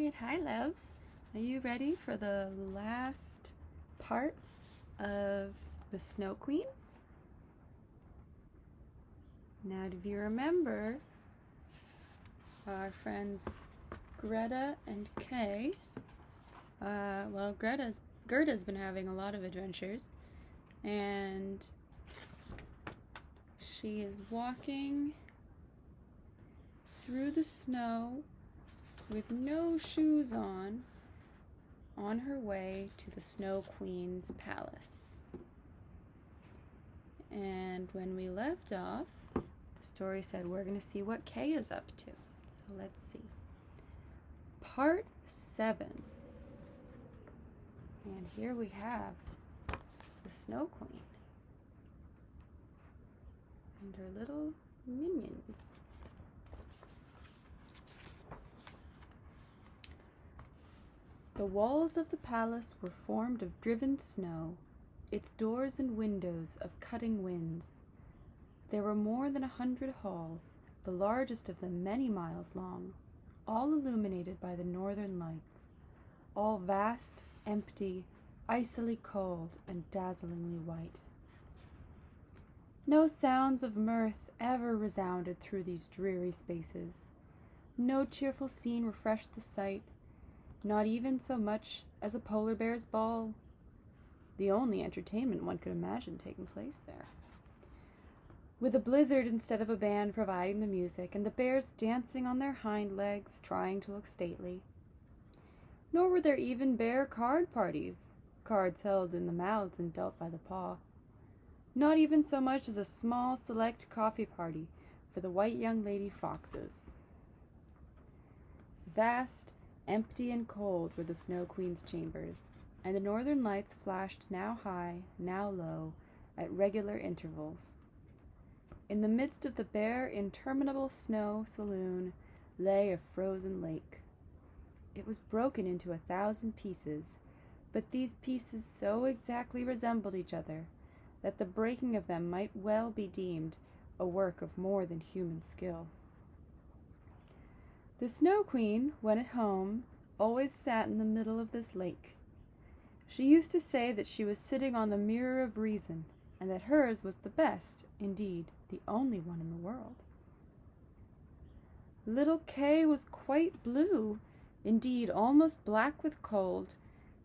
Alright, hi loves. Are you ready for the last part of the Snow Queen? Now, do you remember our friends Greta and Kay? Gerda's been having a lot of adventures, and she is walking through the snow with no shoes on her way to the Snow Queen's palace. And when we left off, the story said we're going to see what Kay is up to. So let's see. Part 7. And here we have the Snow Queen and her little minions. The walls of the palace were formed of driven snow, its doors and windows of cutting winds. There were more than 100 halls, the largest of them many miles long, all illuminated by the northern lights, all vast, empty, icily cold, and dazzlingly white. No sounds of mirth ever resounded through these dreary spaces. No cheerful scene refreshed the sight, not even so much as a polar bear's ball, the only entertainment one could imagine taking place there. With a blizzard instead of a band providing the music, and the bears dancing on their hind legs, trying to look stately. Nor were there even bear card parties, cards held in the mouths and dealt by the paw. Not even so much as a small select coffee party for the white young lady foxes. Vast, empty and cold were the Snow Queen's chambers, and the northern lights flashed now high, now low, at regular intervals. In the midst of the bare, interminable snow saloon lay a frozen lake. It was broken into 1,000 pieces, but these pieces so exactly resembled each other that the breaking of them might well be deemed a work of more than human skill. The Snow Queen, when at home, always sat in the middle of this lake. She used to say that she was sitting on the mirror of reason, and that hers was the best, indeed, the only one in the world. Little Kay was quite blue, indeed almost black with cold,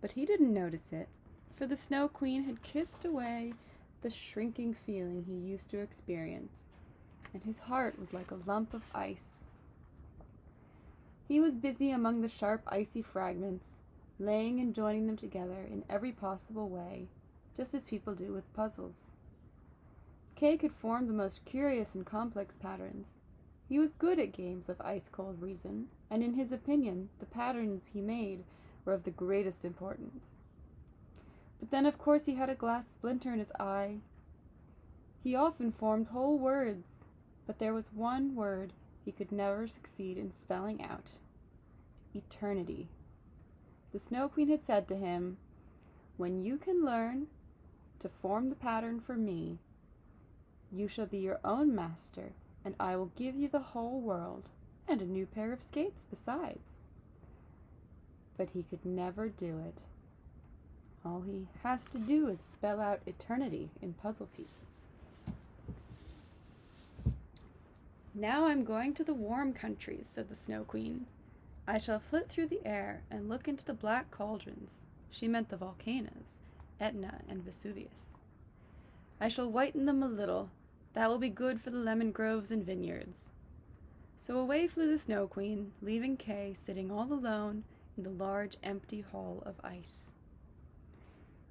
but he didn't notice it, for the Snow Queen had kissed away the shrinking feeling he used to experience, and his heart was like a lump of ice. He was busy among the sharp, icy fragments, laying and joining them together in every possible way, just as people do with puzzles. Kay could form the most curious and complex patterns. He was good at games of ice-cold reason, and in his opinion, the patterns he made were of the greatest importance. But then, of course, he had a glass splinter in his eye. He often formed whole words, but there was one word he could never succeed in spelling out: eternity. The Snow Queen had said to him, "When you can learn to form the pattern for me, you shall be your own master, and I will give you the whole world, and a new pair of skates besides." But he could never do it. All he has to do is spell out eternity in puzzle pieces. "Now I'm going to the warm countries," said the Snow Queen. "I shall flit through the air and look into the black cauldrons." She meant the volcanoes, Etna and Vesuvius. "I shall whiten them a little. That will be good for the lemon groves and vineyards." So away flew the Snow Queen, leaving Kay sitting all alone in the large empty hall of ice.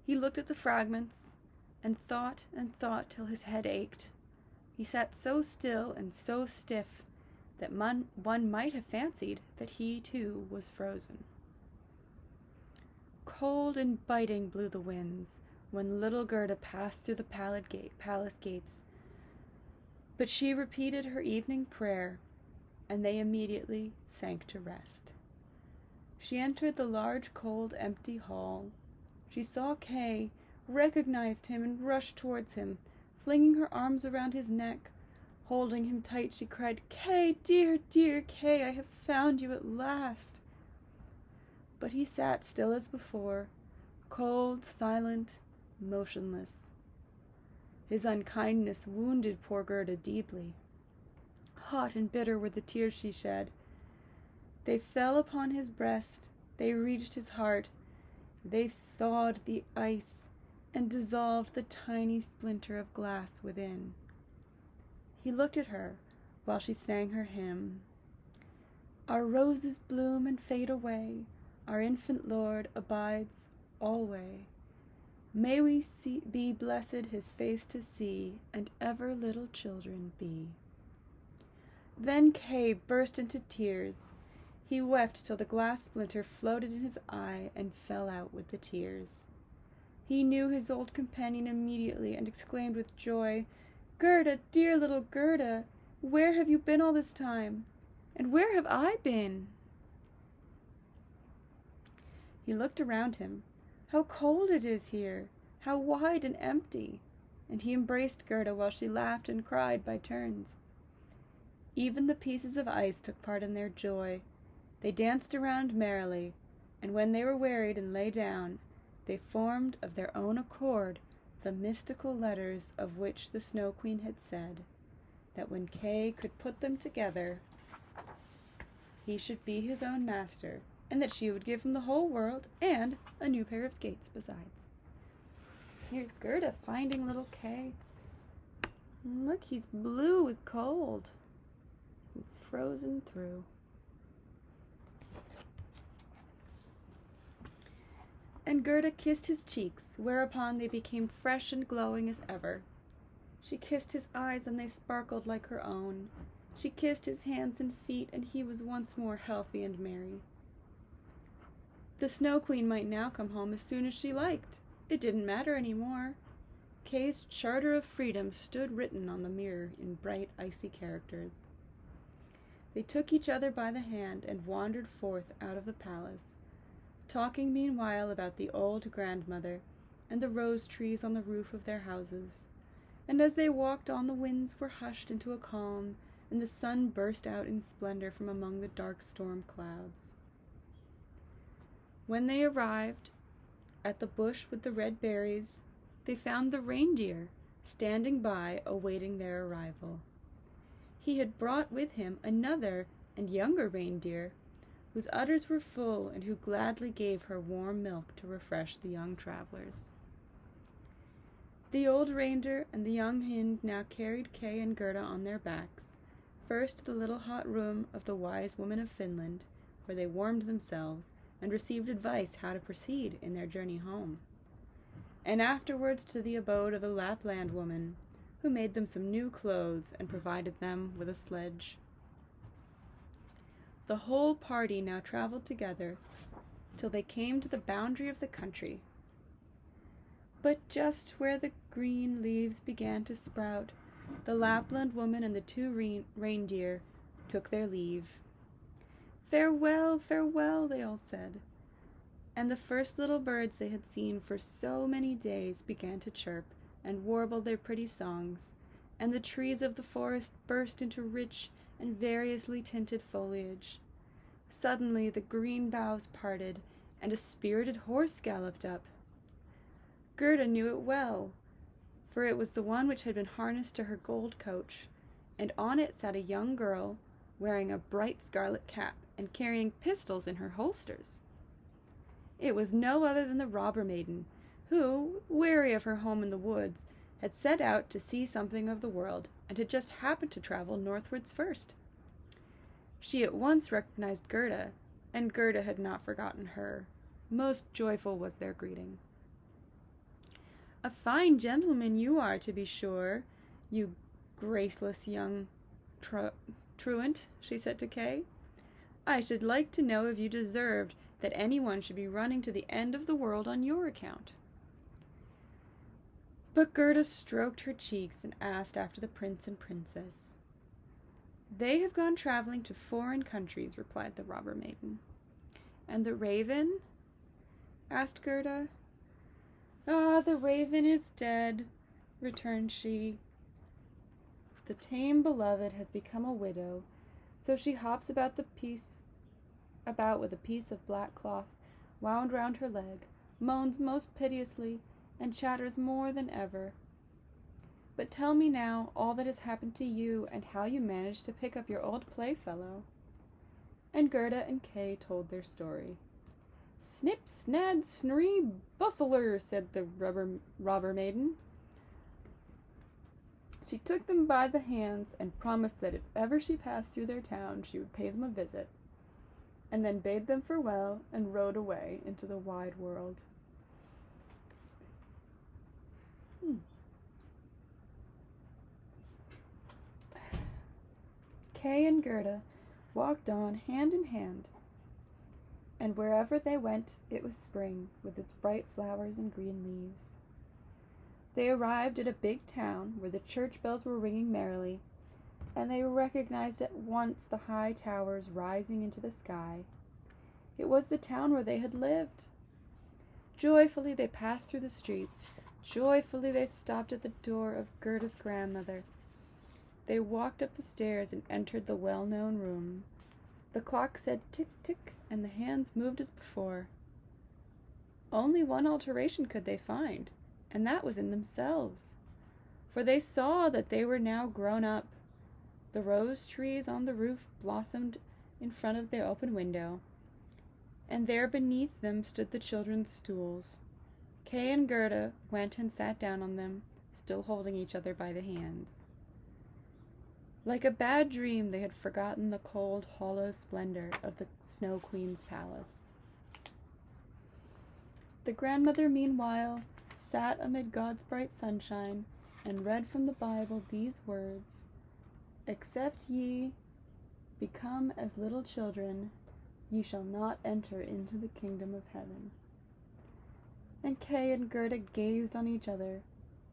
He looked at the fragments and thought till his head ached. He sat so still and so stiff that one might have fancied that he, too, was frozen. Cold and biting blew the winds when little Gerda passed through the palace gates, but she repeated her evening prayer, and they immediately sank to rest. She entered the large, cold, empty hall. She saw Kay, recognized him, and rushed towards him. Flinging her arms around his neck, holding him tight, she cried, "Kay, dear, dear Kay, I have found you at last." but he sat still as before, cold, silent, motionless. His unkindness wounded poor Gerda deeply. Hot and bitter were the tears she shed. They fell upon his breast, they reached his heart, they thawed the ice and dissolved the tiny splinter of glass within. He looked at her while she sang her hymn. Our roses bloom and fade away, our infant Lord abides alway. May we be blessed his face to see, and ever little children be. Then Kay burst into tears. He wept till the glass splinter floated in his eye and fell out with the tears. He knew his old companion immediately and exclaimed with joy, Gerda, dear little Gerda, where have you been all this time? And where have I been? He looked around him. How cold it is here! How wide and empty! And he embraced Gerda while she laughed and cried by turns. Even the pieces of ice took part in their joy. They danced around merrily, and when they were wearied and lay down, they formed of their own accord the mystical letters of which the Snow Queen had said, that when Kay could put them together, he should be his own master, and that she would give him the whole world and a new pair of skates besides. Here's Gerda finding little Kay. Look, he's blue with cold. He's frozen through. And Gerda kissed his cheeks, whereupon they became fresh and glowing as ever. She kissed his eyes, and they sparkled like her own. She kissed his hands and feet, and he was once more healthy and merry. The Snow Queen might now come home as soon as she liked. It didn't matter any more. Kay's charter of freedom stood written on the mirror in bright, icy characters. They took each other by the hand and wandered forth out of the palace, talking meanwhile about the old grandmother and the rose trees on the roof of their houses. And as they walked on, the winds were hushed into a calm, and the sun burst out in splendor from among the dark storm clouds. When they arrived at the bush with the red berries, they found the reindeer standing by, awaiting their arrival. He had brought with him another and younger reindeer, whose udders were full, and who gladly gave her warm milk to refresh the young travelers. The old reindeer and the young hind now carried Kay and Gerda on their backs, first to the little hot room of the wise woman of Finland, where they warmed themselves and received advice how to proceed in their journey home, and afterwards to the abode of a Lapland woman, who made them some new clothes and provided them with a sledge. The whole party now traveled together till they came to the boundary of the country. But just where the green leaves began to sprout, the Lapland woman and the two reindeer took their leave. Farewell, farewell, they all said. And the first little birds they had seen for so many days began to chirp and warble their pretty songs, and the trees of the forest burst into rich and variously tinted foliage. Suddenly the green boughs parted, and a spirited horse galloped up. Gerda knew it well, for it was the one which had been harnessed to her gold coach, and on it sat a young girl, wearing a bright scarlet cap and carrying pistols in her holsters. It was no other than the robber maiden, who, weary of her home in the woods, had set out to see something of the world, and had just happened to travel northwards first. She at once recognized Gerda, and Gerda had not forgotten her. Most joyful was their greeting. "A fine gentleman you are, to be sure, you graceless young truant," she said to Kay. "I should like to know if you deserved that anyone should be running to the end of the world on your account." But Gerda stroked her cheeks and asked after the prince and princess. "They have gone traveling to foreign countries," replied the robber maiden. "And the raven?" asked Gerda. "Ah, the raven is dead," returned she. "The tame beloved has become a widow, so she hops about with a piece of black cloth wound round her leg, moans most piteously, and chatters more than ever. But tell me now all that has happened to you, and how you managed to pick up your old playfellow. And Gerda and Kay told their story. Snip, snad, snurry, bustler, said the robber maiden. She took them by the hands and promised that if ever she passed through their town, she would pay them a visit, and then bade them farewell and rode away into the wide world. Kay and Gerda walked on hand in hand, and wherever they went it was spring, with its bright flowers and green leaves. They arrived at a big town where the church bells were ringing merrily, and they recognized at once the high towers rising into the sky. It was the town where they had lived. Joyfully they passed through the streets. Joyfully they stopped at the door of Gerda's grandmother. They walked up the stairs and entered the well-known room. The clock said tick-tick, and the hands moved as before. Only one alteration could they find, and that was in themselves, for they saw that they were now grown up. The rose trees on the roof blossomed in front of their open window, and there beneath them stood the children's stools. Kay and Gerda went and sat down on them, still holding each other by the hands. Like a bad dream, they had forgotten the cold, hollow splendor of the Snow Queen's palace. The grandmother, meanwhile, sat amid God's bright sunshine and read from the Bible these words, "Except ye become as little children, ye shall not enter into the kingdom of heaven." And Kay and Gerda gazed on each other.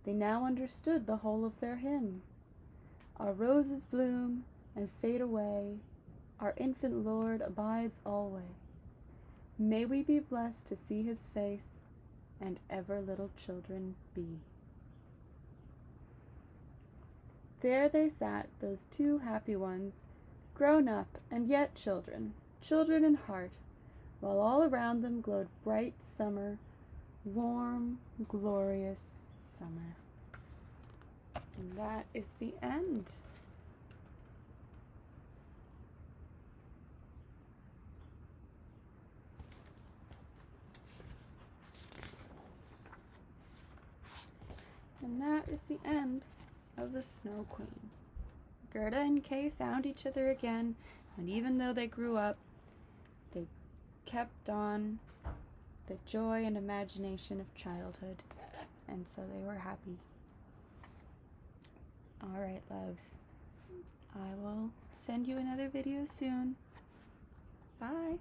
They now understood the whole of their hymn. Our roses bloom and fade away, our infant Lord abides alway. May we be blessed to see his face, and ever little children be. There they sat, those two happy ones, grown up and yet children, children in heart, while all around them glowed bright summer, warm, glorious summer. And that is the end. And that is the end of the Snow Queen. Gerda and Kay found each other again, and even though they grew up, they kept on the joy and imagination of childhood, and so they were happy. Alright, loves. I will send you another video soon. Bye!